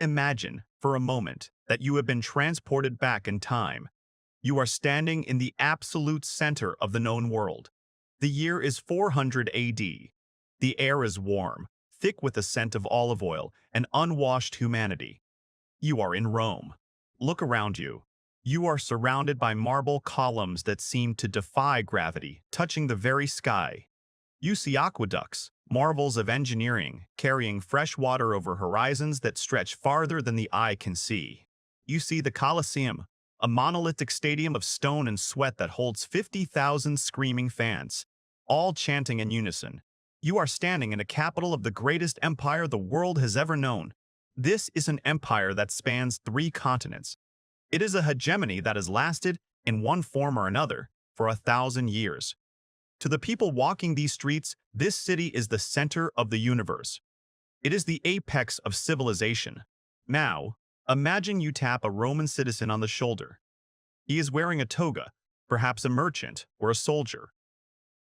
Imagine, for a moment, that you have been transported back in time. You are standing in the absolute center of the known world. The year is 400 AD. The air is warm, thick with the scent of olive oil and unwashed humanity. You are in Rome. Look around you. You are surrounded by marble columns that seem to defy gravity, touching the very sky. You see aqueducts, marvels of engineering, carrying fresh water over horizons that stretch farther than the eye can see. You see the Colosseum, a monolithic stadium of stone and sweat that holds 50,000 screaming fans, all chanting in unison. You are standing in a capital of the greatest empire the world has ever known. This is an empire that spans 3 continents. It is a hegemony that has lasted, in one form or another, for 1,000 years. To the people walking these streets, this city is the center of the universe. It is the apex of civilization. Now, imagine you tap a Roman citizen on the shoulder. He is wearing a toga, perhaps a merchant or a soldier.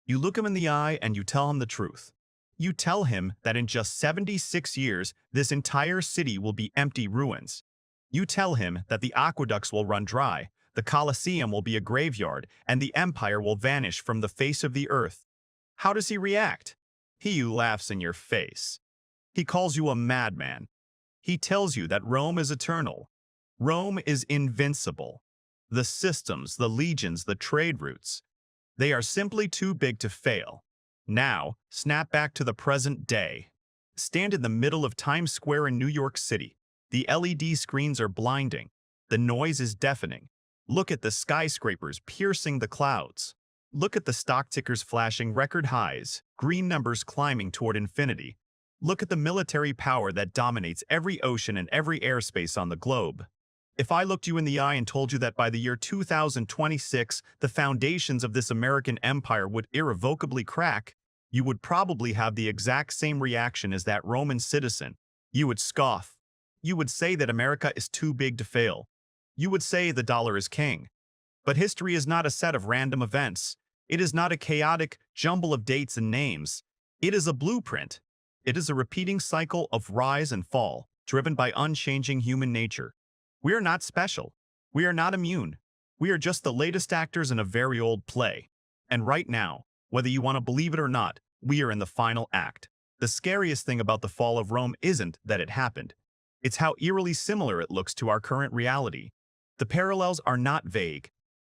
You look him in the eye and you tell him the truth. You tell him that in just 76 years, this entire city will be empty ruins. You tell him that the aqueducts will run dry, the Colosseum will be a graveyard, and the empire will vanish from the face of the earth. How does he react? He laughs in your face. He calls you a madman. He tells you that Rome is eternal. Rome is invincible. The systems, the legions, the trade routes, they are simply too big to fail. Now, snap back to the present day. Stand in the middle of Times Square in New York City. The LED screens are blinding. The noise is deafening. Look at the skyscrapers piercing the clouds. Look at the stock tickers flashing record highs, green numbers climbing toward infinity. Look at the military power that dominates every ocean and every airspace on the globe. If I looked you in the eye and told you that by the year 2026, the foundations of this American empire would irrevocably crack, you would probably have the exact same reaction as that Roman citizen. You would scoff. You would say that America is too big to fail. You would say the dollar is king. But history is not a set of random events. It is not a chaotic jumble of dates and names. It is a blueprint. It is a repeating cycle of rise and fall, driven by unchanging human nature. We are not special. We are not immune. We are just the latest actors in a very old play. And right now, whether you want to believe it or not, we are in the final act. The scariest thing about the fall of Rome isn't that it happened. It's how eerily similar it looks to our current reality. The parallels are not vague.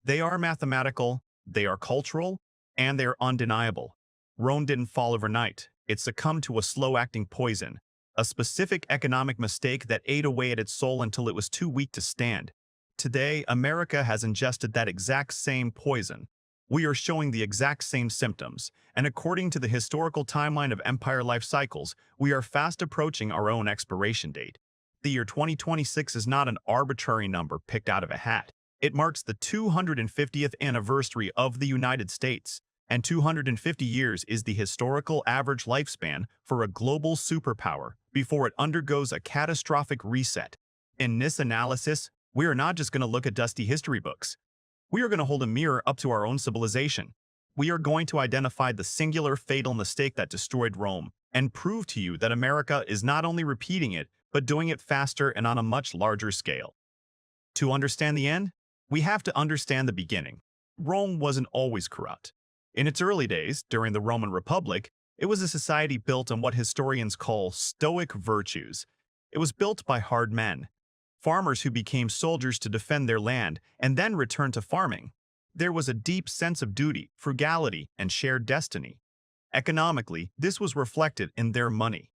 They are mathematical, they are cultural, and they are undeniable. Rome didn't fall overnight. It succumbed to a slow-acting poison, a specific economic mistake that ate away at its soul until it was too weak to stand. Today, America has ingested that exact same poison. We are showing the exact same symptoms, and according to the historical timeline of empire life cycles, we are fast approaching our own expiration date. The year 2026 is not an arbitrary number picked out of a hat. It marks the 250th anniversary of the United States, and 250 years is the historical average lifespan for a global superpower before it undergoes a catastrophic reset. In this analysis, we are not just going to look at dusty history books. We are going to hold a mirror up to our own civilization. We are going to identify the singular fatal mistake that destroyed Rome and prove to you that America is not only repeating it, but doing it faster and on a much larger scale. To understand the end, we have to understand the beginning. Rome wasn't always corrupt. In its early days, during the Roman Republic, it was a society built on what historians call stoic virtues. It was built by hard men, farmers who became soldiers to defend their land and then returned to farming. There was a deep sense of duty, frugality, and shared destiny. Economically, this was reflected in their money.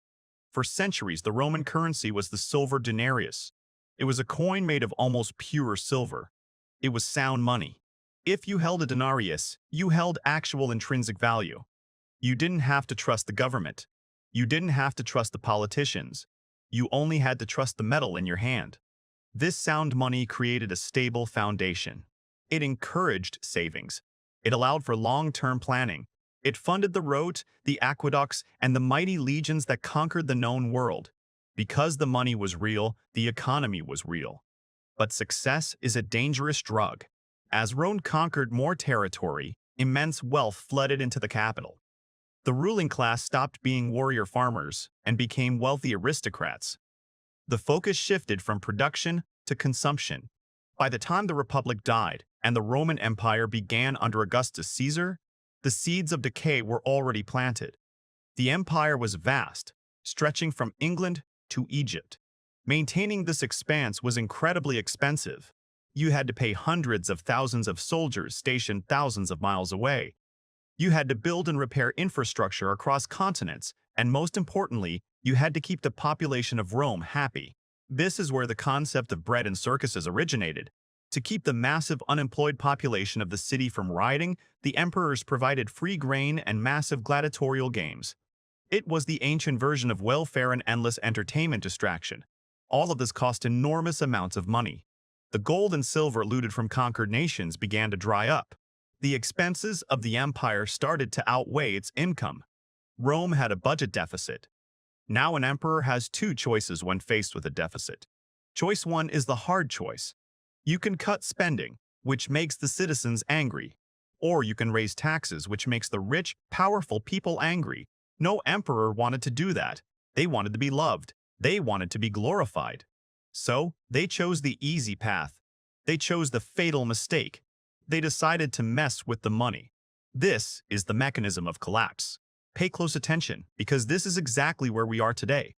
For centuries, the Roman currency was the silver denarius. It was a coin made of almost pure silver. It was sound money. If you held a denarius, you held actual intrinsic value. You didn't have to trust the government. You didn't have to trust the politicians. You only had to trust the metal in your hand. This sound money created a stable foundation. It encouraged savings. It allowed for long-term planning. It funded the roads, the aqueducts, and the mighty legions that conquered the known world. Because the money was real, the economy was real. But success is a dangerous drug. As Rome conquered more territory, immense wealth flooded into the capital. The ruling class stopped being warrior farmers and became wealthy aristocrats. The focus shifted from production to consumption. By the time the Republic died and the Roman Empire began under Augustus Caesar, the seeds of decay were already planted. The empire was vast, stretching from England to Egypt. Maintaining this expanse was incredibly expensive. You had to pay hundreds of thousands of soldiers stationed thousands of miles away. You had to build and repair infrastructure across continents, and most importantly, you had to keep the population of Rome happy. This is where the concept of bread and circuses originated. To keep the massive unemployed population of the city from rioting, the emperors provided free grain and massive gladiatorial games. It was the ancient version of welfare and endless entertainment distraction. All of this cost enormous amounts of money. The gold and silver looted from conquered nations began to dry up. The expenses of the empire started to outweigh its income. Rome had a budget deficit. Now an emperor has two choices when faced with a deficit. Choice one is the hard choice. You can cut spending, which makes the citizens angry. Or you can raise taxes, which makes the rich, powerful people angry. No emperor wanted to do that. They wanted to be loved. They wanted to be glorified. So, they chose the easy path. They chose the fatal mistake. They decided to mess with the money. This is the mechanism of collapse. Pay close attention, because this is exactly where we are today.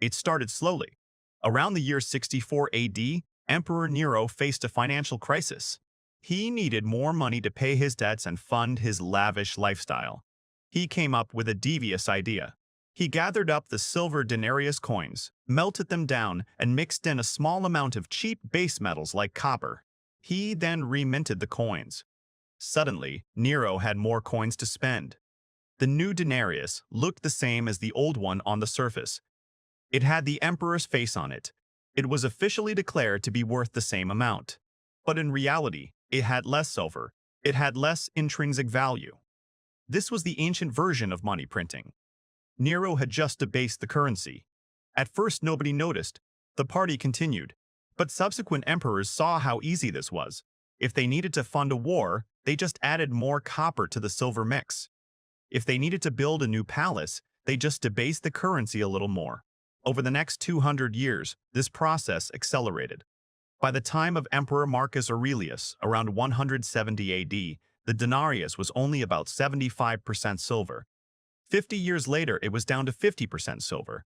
It started slowly. Around the year 64 AD, Emperor Nero faced a financial crisis. He needed more money to pay his debts and fund his lavish lifestyle. He came up with a devious idea. He gathered up the silver denarius coins, melted them down, and mixed in a small amount of cheap base metals like copper. He then reminted the coins. Suddenly, Nero had more coins to spend. The new denarius looked the same as the old one on the surface. It had the emperor's face on it. It was officially declared to be worth the same amount. But in reality, it had less silver. It had less intrinsic value. This was the ancient version of money printing. Nero had just debased the currency. At first, nobody noticed. The party continued. But subsequent emperors saw how easy this was. If they needed to fund a war, they just added more copper to the silver mix. If they needed to build a new palace, they just debased the currency a little more. Over the next 200 years, this process accelerated. By the time of Emperor Marcus Aurelius, around 170 AD, the denarius was only about 75% silver. 50 years later, it was down to 50% silver.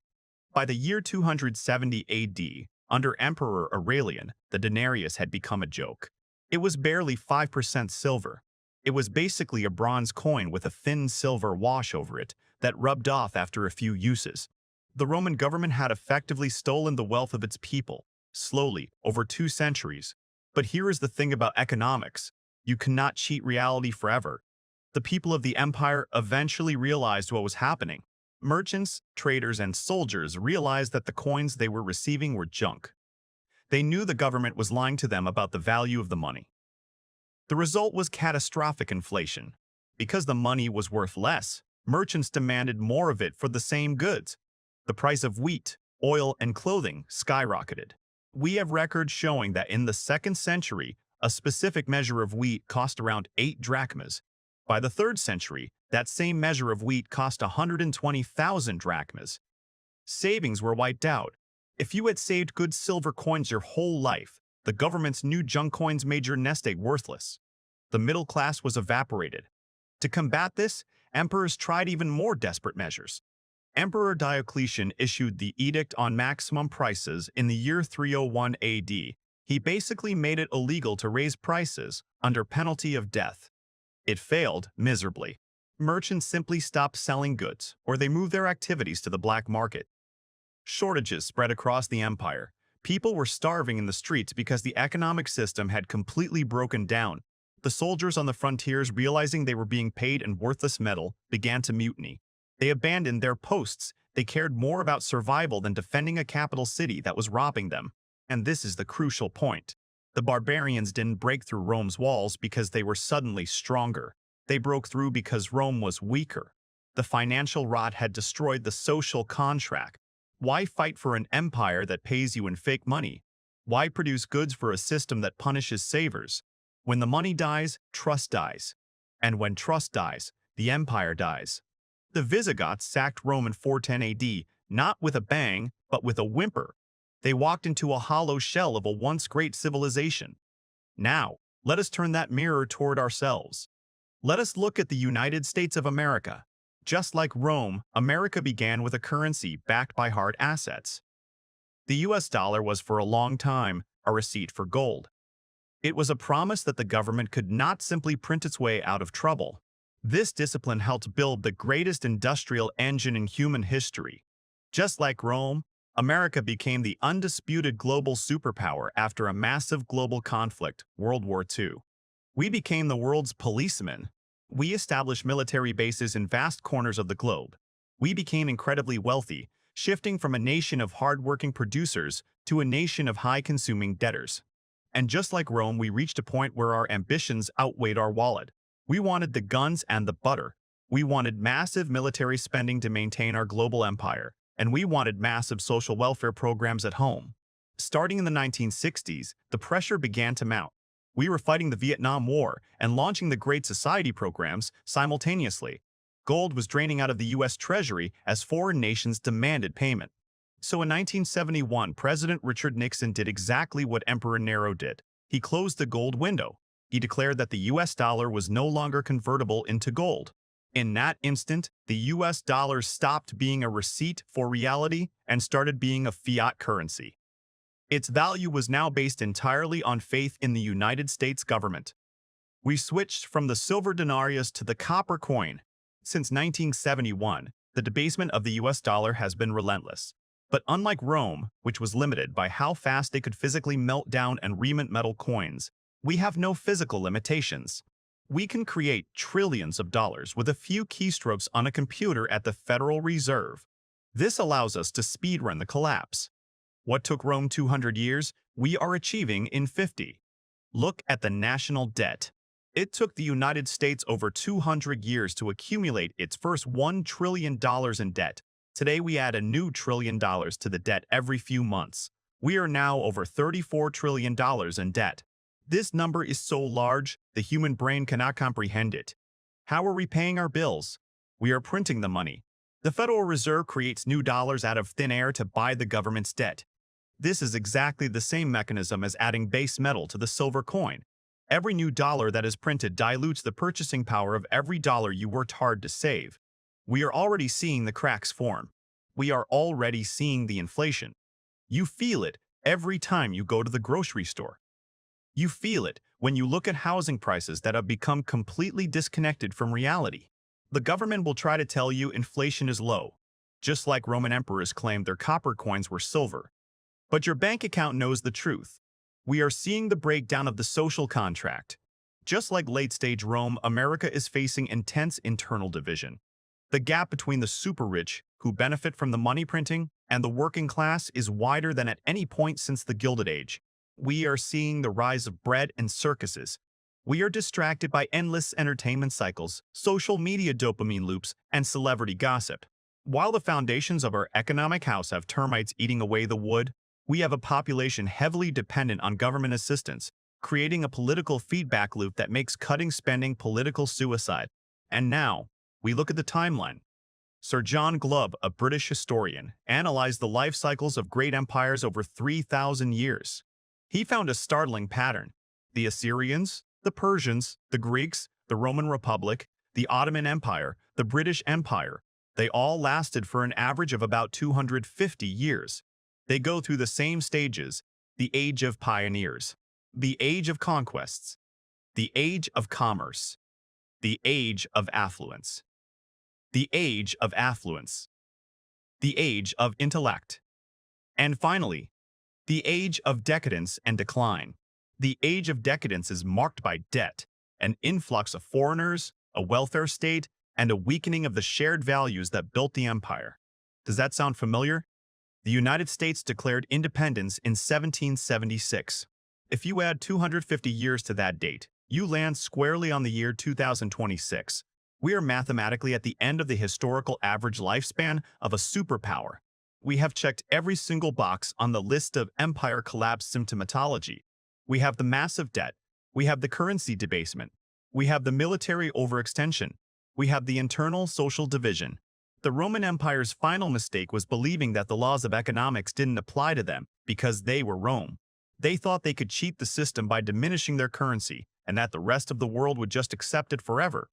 By the year 270 AD, under Emperor Aurelian, the denarius had become a joke. It was barely 5% silver. It was basically a bronze coin with a thin silver wash over it that rubbed off after a few uses. The Roman government had effectively stolen the wealth of its people, slowly, over 2 centuries. But here is the thing about economics. You cannot cheat reality forever. The people of the empire eventually realized what was happening. Merchants, traders, and soldiers realized that the coins they were receiving were junk. They knew the government was lying to them about the value of the money. The result was catastrophic inflation. Because the money was worth less, merchants demanded more of it for the same goods. The price of wheat, oil, and clothing skyrocketed. We have records showing that in the 2nd century, a specific measure of wheat cost around 8 drachmas. By the 3rd century, that same measure of wheat cost 120,000 drachmas. Savings were wiped out. If you had saved good silver coins your whole life, the government's new junk coins made your nest egg worthless. The middle class was evaporated. To combat this, emperors tried even more desperate measures. Emperor Diocletian issued the Edict on Maximum Prices in the year 301 AD. He basically made it illegal to raise prices under penalty of death. It failed miserably. Merchants simply stopped selling goods, or they moved their activities to the black market. Shortages spread across the empire. People were starving in the streets because the economic system had completely broken down. The soldiers on the frontiers, realizing they were being paid in worthless metal, began to mutiny. They abandoned their posts. They cared more about survival than defending a capital city that was robbing them. And this is the crucial point. The barbarians didn't break through Rome's walls because they were suddenly stronger. They broke through because Rome was weaker. The financial rot had destroyed the social contract. Why fight for an empire that pays you in fake money? Why produce goods for a system that punishes savers? When the money dies, trust dies. And when trust dies, the empire dies. The Visigoths sacked Rome in 410 AD, not with a bang, but with a whimper. They walked into a hollow shell of a once great civilization. Now, let us turn that mirror toward ourselves. Let us look at the United States of America. Just like Rome, America began with a currency backed by hard assets. The US dollar was for a long time a receipt for gold. It was a promise that the government could not simply print its way out of trouble. This discipline helped build the greatest industrial engine in human history. Just like Rome, America became the undisputed global superpower after a massive global conflict, World War II. We became the world's policemen. We established military bases in vast corners of the globe. We became incredibly wealthy, shifting from a nation of hard-working producers to a nation of high-consuming debtors. And just like Rome, we reached a point where our ambitions outweighed our wallet. We wanted the guns and the butter. We wanted massive military spending to maintain our global empire, and we wanted massive social welfare programs at home. Starting in the 1960s, the pressure began to mount. We were fighting the Vietnam War and launching the Great Society programs simultaneously. Gold was draining out of the U.S. Treasury as foreign nations demanded payment. So in 1971, President Richard Nixon did exactly what Emperor Nero did. He closed the gold window. He declared that the U.S. dollar was no longer convertible into gold. In that instant, the U.S. dollar stopped being a receipt for reality and started being a fiat currency. Its value was now based entirely on faith in the United States government. We switched from the silver denarius to the copper coin. Since 1971, the debasement of the U.S. dollar has been relentless. But unlike Rome, which was limited by how fast they could physically melt down and remint metal coins, we have no physical limitations. We can create trillions of dollars with a few keystrokes on a computer at the Federal Reserve. This allows us to speedrun the collapse. What took Rome 200 years, we are achieving in 50. Look at the national debt. It took the United States over 200 years to accumulate its first $1 trillion in debt. Today, we add a new $1 trillion to the debt every few months. We are now over $34 trillion in debt. This number is so large, the human brain cannot comprehend it. How are we paying our bills? We are printing the money. The Federal Reserve creates new dollars out of thin air to buy the government's debt. This is exactly the same mechanism as adding base metal to the silver coin. Every new dollar that is printed dilutes the purchasing power of every dollar you worked hard to save. We are already seeing the cracks form. We are already seeing the inflation. You feel it every time you go to the grocery store. You feel it when you look at housing prices that have become completely disconnected from reality. The government will try to tell you inflation is low, just like Roman emperors claimed their copper coins were silver. But your bank account knows the truth. We are seeing the breakdown of the social contract. Just like late-stage Rome, America is facing intense internal division. The gap between the super-rich, who benefit from the money printing, and the working class is wider than at any point since the Gilded Age. We are seeing the rise of bread and circuses. We are distracted by endless entertainment cycles, social media dopamine loops, and celebrity gossip. While the foundations of our economic house have termites eating away the wood, we have a population heavily dependent on government assistance, creating a political feedback loop that makes cutting spending political suicide. And now, we look at the timeline. Sir John Glubb, a British historian, analyzed the life cycles of great empires over 3,000 years. He found a startling pattern. The Assyrians, the Persians, the Greeks, the Roman Republic, the Ottoman Empire, the British Empire, they all lasted for an average of about 250 years. They go through the same stages: the age of pioneers, the age of conquests, the age of commerce, the age of affluence, the age of affluence, the age of intellect, and finally, the age of decadence and decline. The age of decadence is marked by debt, an influx of foreigners, a welfare state, and a weakening of the shared values that built the empire. Does that sound familiar? The United States declared independence in 1776. If you add 250 years to that date, you land squarely on the year 2026. We are mathematically at the end of the historical average lifespan of a superpower. We have checked every single box on the list of empire collapse symptomatology. We have the massive debt. We have the currency debasement. We have the military overextension. We have the internal social division. The Roman Empire's final mistake was believing that the laws of economics didn't apply to them because they were Rome. They thought they could cheat the system by diminishing their currency and that the rest of the world would just accept it forever.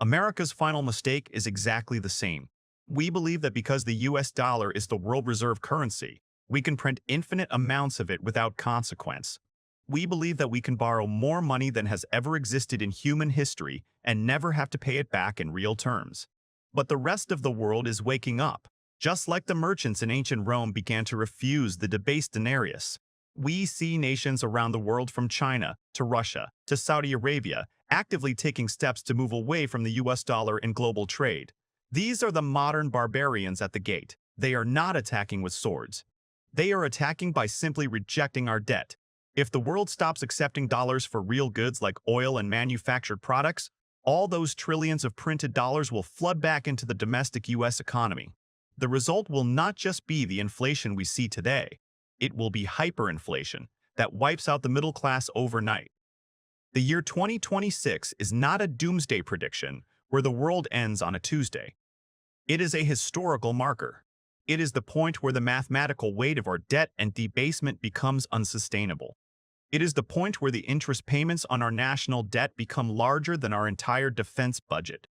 America's final mistake is exactly the same. We believe that because the US dollar is the world reserve currency, we can print infinite amounts of it without consequence. We believe that we can borrow more money than has ever existed in human history and never have to pay it back in real terms. But the rest of the world is waking up. Just like the merchants in ancient Rome began to refuse the debased denarius, we see nations around the world from China to Russia to Saudi Arabia actively taking steps to move away from the US dollar in global trade. These are the modern barbarians at the gate. They are not attacking with swords. They are attacking by simply rejecting our debt. If the world stops accepting dollars for real goods like oil and manufactured products, all those trillions of printed dollars will flood back into the domestic US economy. The result will not just be the inflation we see today. It will be hyperinflation that wipes out the middle class overnight. The year 2026 is not a doomsday prediction where the world ends on a Tuesday. It is a historical marker. It is the point where the mathematical weight of our debt and debasement becomes unsustainable. It is the point where the interest payments on our national debt become larger than our entire defense budget.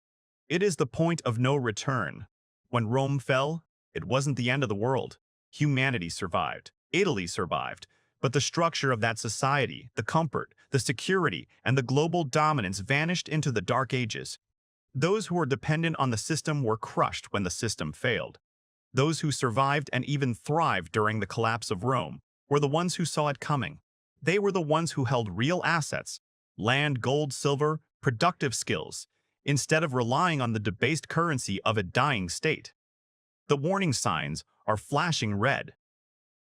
It is the point of no return. When Rome fell, it wasn't the end of the world. Humanity survived. Italy survived. But the structure of that society, the comfort, the security, and the global dominance vanished into the Dark Ages. Those who were dependent on the system were crushed when the system failed. Those who survived and even thrived during the collapse of Rome were the ones who saw it coming. They were the ones who held real assets, land, gold, silver, productive skills, instead of relying on the debased currency of a dying state. The warning signs are flashing red.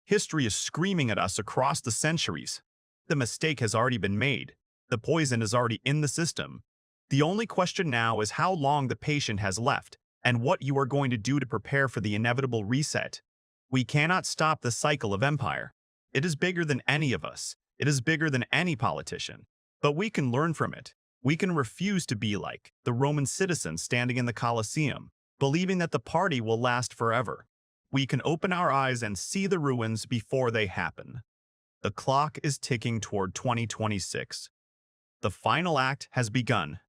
History is screaming at us across the centuries. The mistake has already been made. The poison is already in the system. The only question now is how long the patient has left and what you are going to do to prepare for the inevitable reset. We cannot stop the cycle of empire. It is bigger than any of us. It is bigger than any politician. But we can learn from it. We can refuse to be like the Roman citizens standing in the Colosseum, believing that the party will last forever. We can open our eyes and see the ruins before they happen. The clock is ticking toward 2026. The final act has begun.